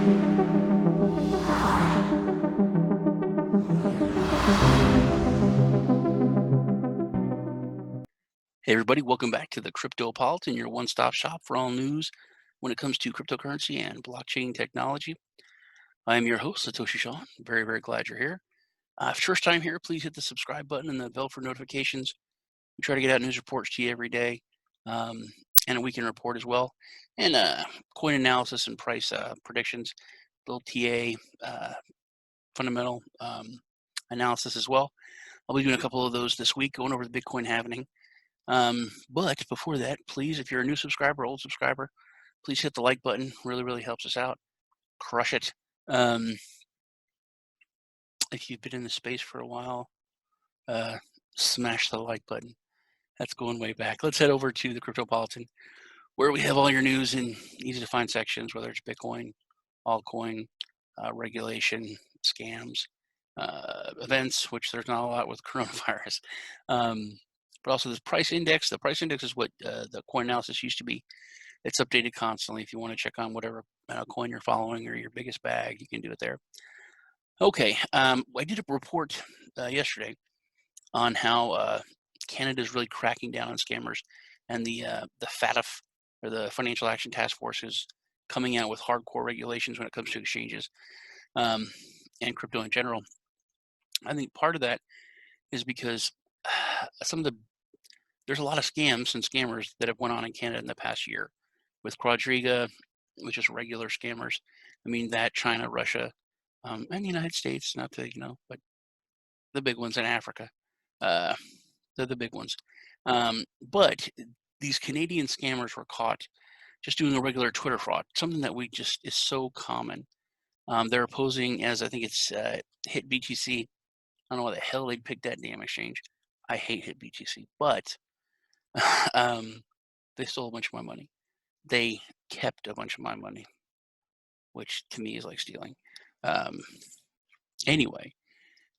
Hey everybody, welcome back to the Cryptopolitan, your one-stop shop for all news when it comes to cryptocurrency and blockchain technology. I am your host, Satoshi Shaw. Very, very glad you're here. First time here, please hit the subscribe button and the bell for notifications. We try to get out news reports to you every day, um, and a weekend report as well, and coin analysis and price predictions, little TA fundamental analysis as well. I'll be doing a couple of those this week, going over the Bitcoin halving. But before that, please, if you're a new subscriber, old subscriber, please hit the like button. Really, really helps us out. Crush it. If you've been in the space for a while, smash the like button. That's going way back. Let's head over to the Cryptopolitan, where we have all your news in easy to find sections, whether it's Bitcoin, altcoin, regulation, scams, events, which there's not a lot with coronavirus. But also this price index. The price index is what the coin analysis used to be. It's updated constantly. If you want to check on whatever coin you're following or your biggest bag, you can do it there. Okay, I did a report yesterday on how Canada is really cracking down on scammers, and the FATF, or the Financial Action Task Force, is coming out with hardcore regulations when it comes to exchanges and crypto in general. I think part of that is because there's a lot of scams and scammers that have went on in Canada in the past year, with Quadriga, which is regular scammers. I mean, that, China, Russia, and the United States, not to, but the big ones in Africa. They're the big ones. But these Canadian scammers were caught just doing a regular Twitter fraud, something that is so common. They're posing as, I think it's Hit BTC. I don't know why the hell they picked that damn exchange. I hate Hit BTC, but they stole a bunch of my money. They kept a bunch of my money, which to me is like stealing. Anyway,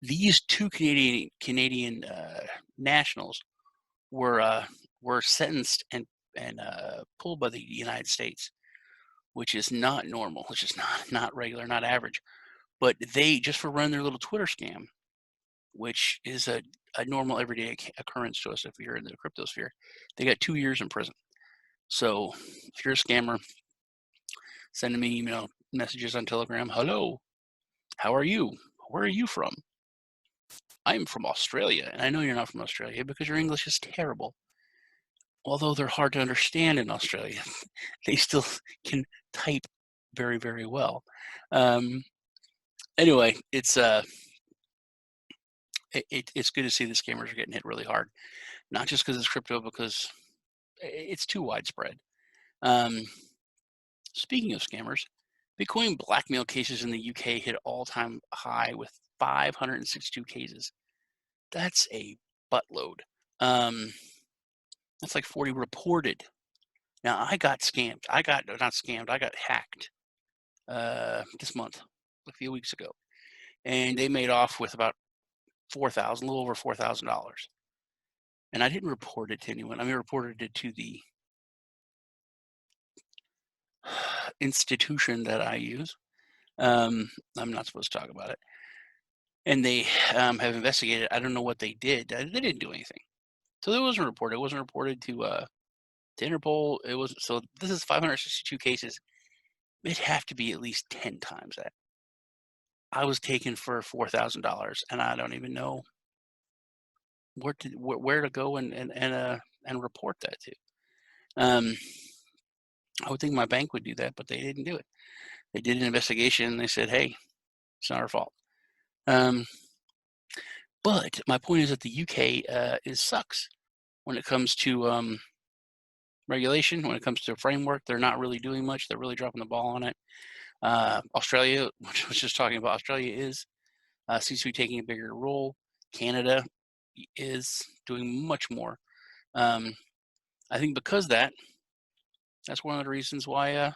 these two Canadian nationals were sentenced and pulled by the United States, which is not normal, which is not regular, not average. But they, just for running their little Twitter scam, which is a normal everyday occurrence to us if you're in the crypto sphere, they got 2 years in prison. So if you're a scammer, sending me messages on Telegram, hello, how are you? Where are you from? I'm from Australia, and I know you're not from Australia because your English is terrible. Although they're hard to understand in Australia, they still can type very, very well. Anyway, it's good to see the scammers are getting hit really hard, not just because it's crypto, because it's too widespread. Speaking of scammers, Bitcoin blackmail cases in the UK hit all-time high with 562 cases. That's a buttload. That's like 40 reported. Now, I got scammed. I got hacked this month, a few weeks ago. And they made off with about a little over $4,000. And I didn't report it to anyone. I mean, I reported it to the institution that I use. I'm not supposed to talk about it. And they have investigated. I don't know what they did. They didn't do anything. So it wasn't reported. It wasn't reported to Interpol. It was, so this is 562 cases. It'd have to be at least 10 times that. I was taken for $4,000, and I don't even know where to go and report that to. I would think my bank would do that, but they didn't do it. They did an investigation, and they said, "Hey, it's not our fault." But my point is that the UK sucks when it comes to regulation. When it comes to a framework, they're not really doing much. They're really dropping the ball on it. Australia, which I was just talking about, Australia seems to be taking a bigger role. Canada is doing much more. I think because that's one of the reasons why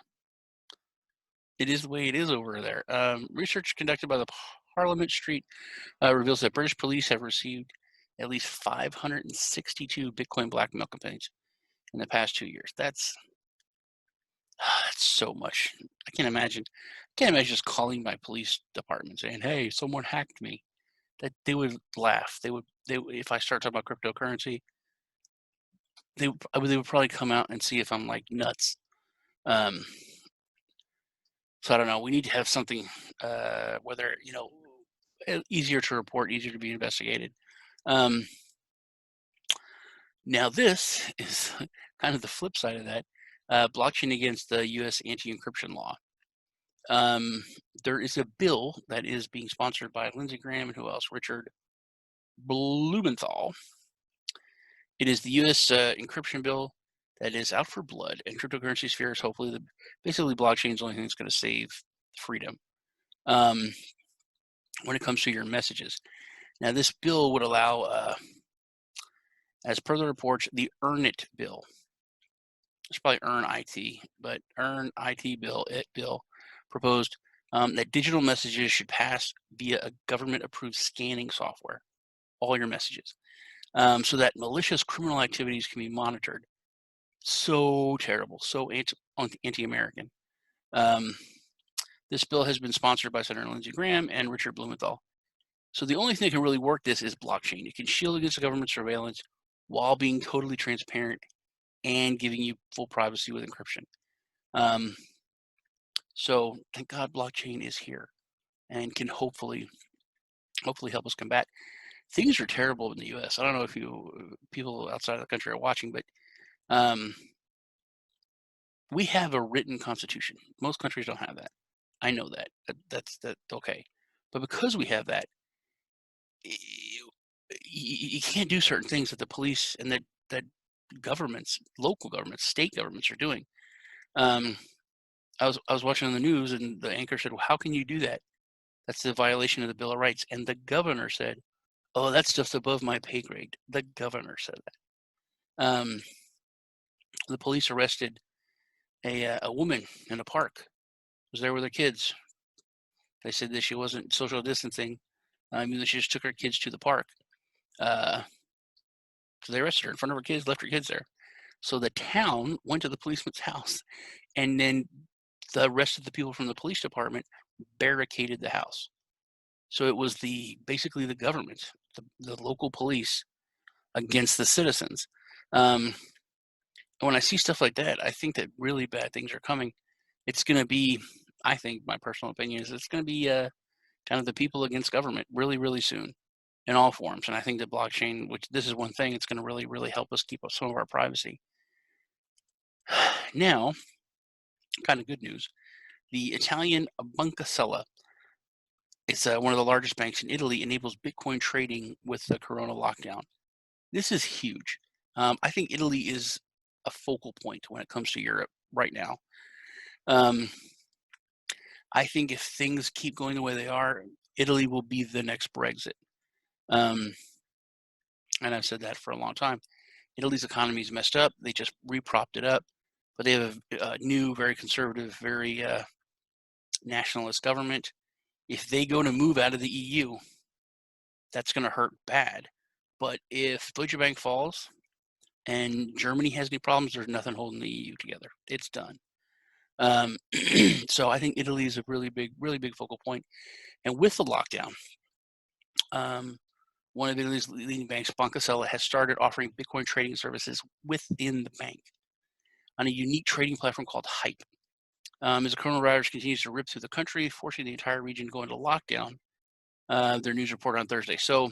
it is the way it is over there. Research conducted by the Parliament Street reveals that British police have received at least 562 Bitcoin blackmail complaints in the past 2 years. That's That's so much. I can't imagine. I can't imagine just calling my police department saying, "Hey, someone hacked me." That they would laugh. If I start talking about cryptocurrency, they would probably come out and see if I'm like nuts. Um, so I don't know. We need to have something, whether easier to report, easier to be investigated. Um, Now this is kind of the flip side of that. Blockchain against the U.S. anti-encryption law. Um, there is a bill that is being sponsored by Lindsey Graham and who else? Richard Blumenthal. It is the U.S. Encryption bill that is out for blood, and cryptocurrency sphere is hopefully basically blockchain is the only thing that's going to save freedom um, when it comes to your messages. Now, this bill would allow, as per the reports, the Earn It bill. It's probably Earn IT, but Earn IT bill proposed that digital messages should pass via a government-approved scanning software, all your messages, so that malicious criminal activities can be monitored. So terrible, so anti-American. Um, this bill has been sponsored by Senator Lindsey Graham and Richard Blumenthal. So the only thing that can really work this is blockchain. It can shield against government surveillance while being totally transparent and giving you full privacy with encryption. So thank God blockchain is here and can hopefully help us combat. Things are terrible in the U.S. I don't know if people outside of the country are watching, but um, we have a written constitution. Most countries don't have that. I know that. That's okay. But because we have that, you can't do certain things that the police and that governments, local governments, state governments are doing. I was watching on the news and the anchor said, "Well, how can you do that? That's a violation of the Bill of Rights." And the governor said, "Oh, that's just above my pay grade." The governor said that. The police arrested a woman in a park. Was there with her kids. They said that she wasn't social distancing. I mean, that she just took her kids to the park. Uh, so they arrested her in front of her kids, left her kids there. So the town went to the policeman's house, and then the rest of the people from the police department barricaded the house. So it was basically the government, the local police against the citizens. Um, when I see stuff like that, I think that really bad things are coming. It's going to be, I think, my personal opinion is it's going to be kind of the people against government really, really soon in all forms. And I think that blockchain, which this is one thing, it's going to really, really help us keep up some of our privacy. Now, kind of good news. The Italian Banca Sella, it's one of the largest banks in Italy, enables Bitcoin trading with the Corona lockdown. This is huge. I think Italy is a focal point when it comes to Europe right now. Um, I think if things keep going the way they are, Italy will be the next Brexit. And I've said that for a long time. Italy's economy is messed up. They just repropped it up, but they have a new, very conservative, very nationalist government. If they go to move out of the EU, that's going to hurt bad. But if Deutsche Bank falls and Germany has any problems, there's nothing holding the EU together. It's done. So I think Italy is a really big focal point. And with the lockdown, one of Italy's leading banks, Banca Sella, has started offering Bitcoin trading services within the bank on a unique trading platform called Hype. As the coronavirus continues to rip through the country, forcing the entire region to go into lockdown, their news report on Thursday. So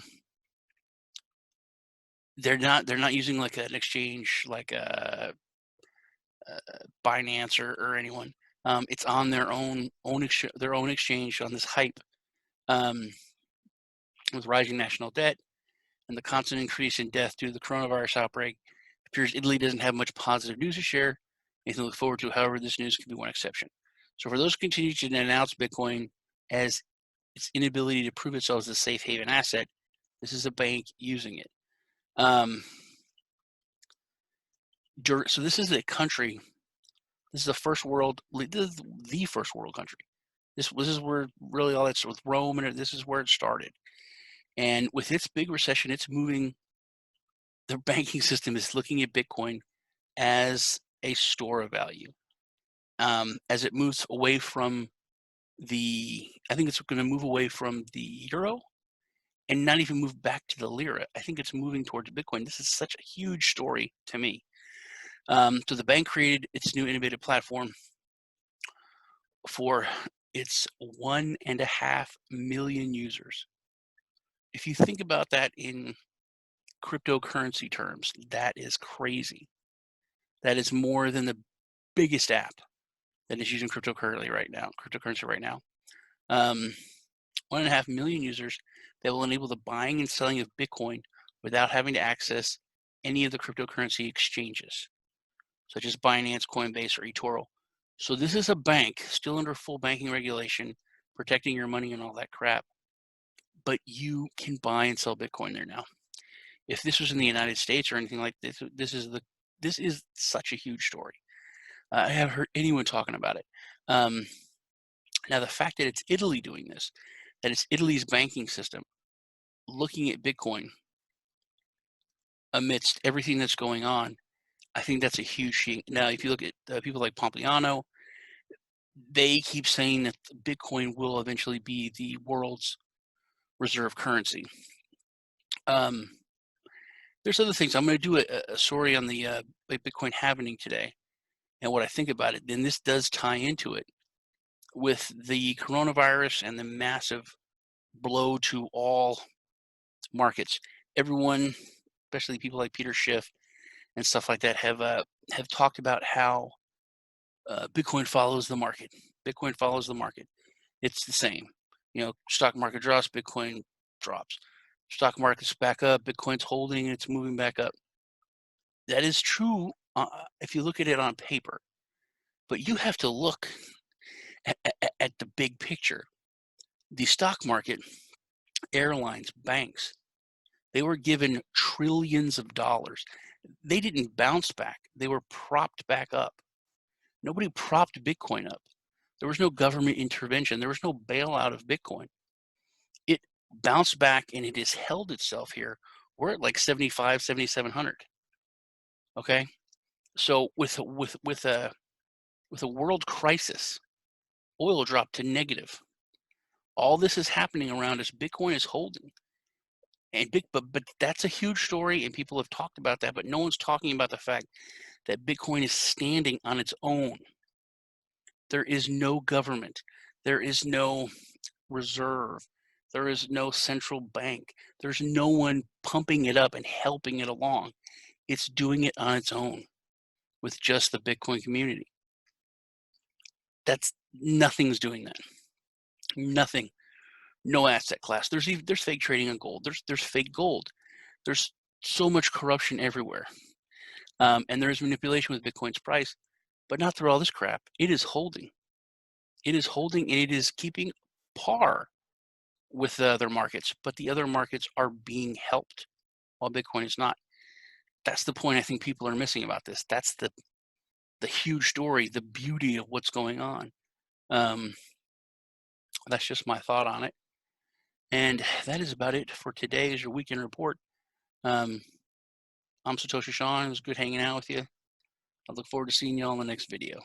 they're not using like an exchange like a Binance or anyone. It's on their own exchange on this Hype. With rising national debt and the constant increase in death due to the coronavirus outbreak, it appears Italy doesn't have much positive news to share. Anything to look forward to. However, this news could be one exception. So for those who continue to denounce Bitcoin as its inability to prove itself as a safe haven asset, this is a bank using it. So this is a country. This is the first world. This is the first world country. This is where really all that's with Rome, and this is where it started. And with its big recession, it's moving. The banking system is looking at Bitcoin as a store of value. as it moves away from I think it's going to move away from the euro and not even move back to the lira. I think it's moving towards Bitcoin. This is such a huge story to me. So the bank created its new innovative platform for its 1.5 million users. If you think about that in cryptocurrency terms, that is crazy. That is more than the biggest app that is using cryptocurrency right now. 1.5 million users that will enable the buying and selling of Bitcoin without having to access any of the cryptocurrency exchanges, such as Binance, Coinbase, or eToro. So this is a bank still under full banking regulation, protecting your money and all that crap. But you can buy and sell Bitcoin there now. If this was in the United States or anything like this, this is such a huge story. I haven't heard anyone talking about it. Now, the fact that it's Italy doing this, that it's Italy's banking system looking at Bitcoin amidst everything that's going on, I think that's a huge thing. Now, if you look at people like Pompliano, they keep saying that Bitcoin will eventually be the world's reserve currency. There's other things. I'm going to do a story on the Bitcoin halving today and what I think about it. Then this does tie into it with the coronavirus and the massive blow to all markets. Everyone, especially people like Peter Schiff and stuff like that, have talked about how Bitcoin follows the market. Bitcoin follows the market. It's the same. Stock market drops, Bitcoin drops. Stock market's back up, Bitcoin's holding, it's moving back up. That is true if you look at it on paper, but you have to look at the big picture. The stock market, airlines, banks, they were given trillions of dollars. They didn't bounce back. They were propped back up. Nobody propped Bitcoin up. There was no government intervention. There was no bailout of Bitcoin. It bounced back and it has held itself here. We're at like 75, 7,700. Okay. So with a world crisis, oil dropped to negative. All this is happening around us. Bitcoin is holding. And but that's a huge story, and people have talked about that, but no one's talking about the fact that Bitcoin is standing on its own. There is no government. There is no reserve. There is no central bank. There's no one pumping it up and helping it along. It's doing it on its own with just the Bitcoin community. Nothing's doing that. Nothing. No asset class. There's fake trading on gold. There's fake gold. There's so much corruption everywhere. And there is manipulation with Bitcoin's price, but not through all this crap. It is holding. It is holding, and it is keeping par with the other markets, but the other markets are being helped while Bitcoin is not. That's the point I think people are missing about this. That's the huge story, the beauty of what's going on. That's just my thought on it. And that is about it for today as your weekend report. I'm Satoshi Sean. It was good hanging out with you. I look forward to seeing you all in the next video.